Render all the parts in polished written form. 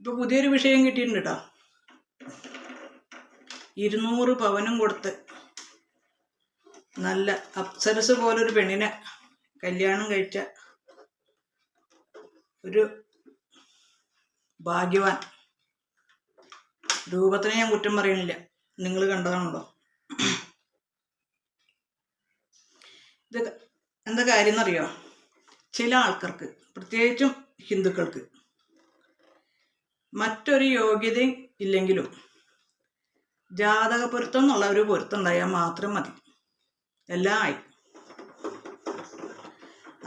ഇപ്പോൾ പുതിയൊരു വിഷയം കിട്ടിയിട്ടുണ്ട് കേട്ടോ. 200 പവനും കൊടുത്ത് നല്ല അപ്സരസ് പോലൊരു പെണ്ണിനെ കല്യാണം കഴിച്ച ഒരു ഭാഗ്യവാൻ. രൂപത്തിനെ ഞാൻ കുറ്റം പറയുന്നില്ല, നിങ്ങൾ കണ്ടതാണല്ലോ. ഇത് എന്താ കാര്യം എന്നറിയോ? ചില ആൾക്കാർക്ക്, പ്രത്യേകിച്ചും ഹിന്ദുക്കൾക്ക്, മറ്റൊരു യോഗ്യതയും ഇല്ലെങ്കിലും ജാതക പൊരുത്തം എന്നുള്ള ഒരു പൊരുത്തം ഉണ്ടായാൽ മാത്രം മതി, എല്ലാം ആയി.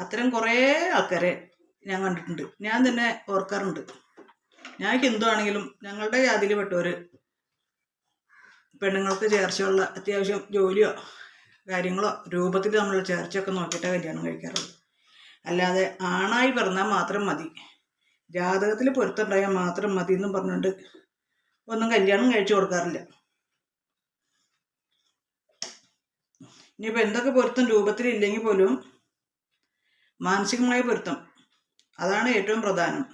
അത്തരം കുറേ ആൾക്കാരെ ഞാൻ കണ്ടിട്ടുണ്ട്, ഞാൻ തന്നെ ഓർക്കാറുണ്ട്. ഞാൻ ഹിന്ദു ആണെങ്കിലും ഞങ്ങളുടെ ജാതിയിൽ പെട്ടവർ പെണ്ണുങ്ങൾക്ക് ചേർച്ചയുള്ള അത്യാവശ്യം ജോലിയോ കാര്യങ്ങളോ രൂപത്തിൽ നമ്മൾ ചേർച്ചയൊക്കെ നോക്കിയിട്ടേ കല്യാണം കഴിക്കാറുള്ളൂ. അല്ലാതെ ആണായി പിറന്നാൽ മാത്രം മതി, ജാതകത്തിൽ പൊരുത്തമുണ്ടായാൽ മാത്രം മതി എന്നും പറഞ്ഞുകൊണ്ട് ഒന്നും കല്യാണം കഴിച്ചു കൊടുക്കാറില്ല. ഇനിയിപ്പോൾ എന്തൊക്കെ പൊരുത്തം രൂപത്തിലില്ലെങ്കിൽ പോലും മാനസികമായ പൊരുത്തം, അതാണ് ഏറ്റവും പ്രധാനം.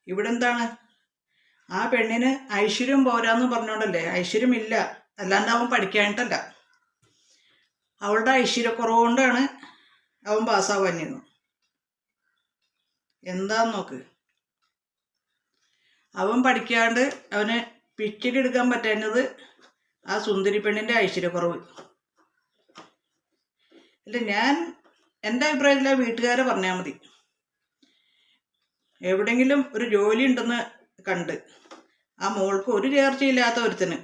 ഇവിടെ എന്താണ്, ആ പെണ്ണിന് ഐശ്വര്യം പോരാന്ന് പറഞ്ഞോണ്ടല്ലേ, ഐശ്വര്യമില്ല, അല്ലാണ്ട് അവൻ പഠിക്കാനിട്ടല്ല, അവളുടെ ഐശ്വര്യക്കുറവ് കൊണ്ടാണ് അവൻ പാസ്സാവാഞ്ഞിരുന്നു. എന്താന്ന് നോക്ക്, അവൻ പഠിക്കാണ്ട് അവന് പിച്ചിലെടുക്കാൻ പറ്റുന്നത് ആ സുന്ദരി പെണ്ണിൻ്റെ ഐശ്വര്യക്കുറവ്. അല്ല, ഞാൻ എൻ്റെ അഭിപ്രായത്തിൽ ആ വീട്ടുകാരെ പറഞ്ഞാൽ മതി. എവിടെയെങ്കിലും ഒരു ജോലി ഉണ്ടെന്ന് കണ്ട് ആ മോൾക്ക് ഒരു ചേർച്ചയില്ലാത്ത ഒരുത്തിന്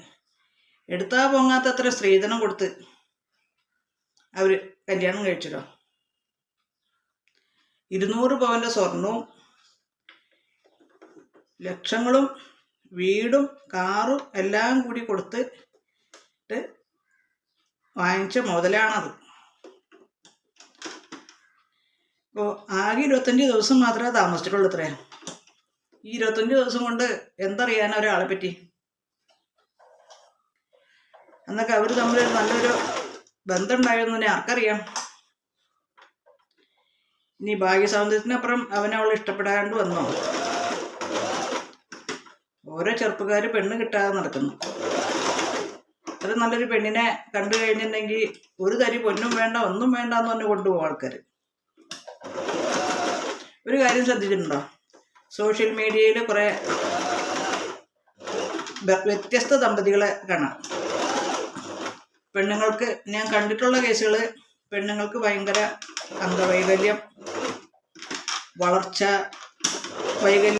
എടുത്താൽ പൊങ്ങാത്തത്ര സ്ത്രീധനം കൊടുത്ത് അവർ കല്യാണം കഴിച്ചല്ലോ. 200 പവൻ്റെ സ്വർണവും ലക്ഷങ്ങളും വീടും കാറും എല്ലാം കൂടി കൊടുത്തിട്ട് വാങ്ങിച്ച മുതലാണത്. ഇപ്പോൾ ആകെ 25 ദിവസം മാത്രമേ താമസിച്ചിട്ടുള്ളൂ ഇത്രേ. ഈ 25 ദിവസം കൊണ്ട് എന്തറിയാൻ ഒരാളെ പറ്റി? എന്നൊക്കെ അവർ തമ്മിൽ നല്ലൊരു ബന്ധം ഉണ്ടായിരുന്നു തന്നെ ആർക്കറിയാം. ഇനി ഭാഗ്യസൗന്ദര്യത്തിനപ്പുറം അവളെ ഇഷ്ടപ്പെടാണ്ട് വന്നോ? ഓരോ ചെറുപ്പക്കാർ പെണ്ണ് കിട്ടാതെ നടക്കുന്നു. അത് നല്ലൊരു പെണ്ണിനെ കണ്ടു കഴിഞ്ഞിട്ടുണ്ടെങ്കിൽ ഒരു തരി പൊന്നും വേണ്ട ഒന്നും വേണ്ട എന്ന് തന്നെ കൊണ്ടുപോകും ആൾക്കാർ. ഒരു കാര്യം ശ്രദ്ധിച്ചിട്ടുണ്ടോ? സോഷ്യൽ മീഡിയയിൽ കുറേ വ്യത്യസ്ത ദമ്പതികളെ കാണാം. പെണ്ണുങ്ങൾക്ക്, ഞാൻ കണ്ടിട്ടുള്ള കേസുകൾ, പെണ്ണുങ്ങൾക്ക് ഭയങ്കര അംഗവൈകല്യം, വളർച്ച വൈകല്യം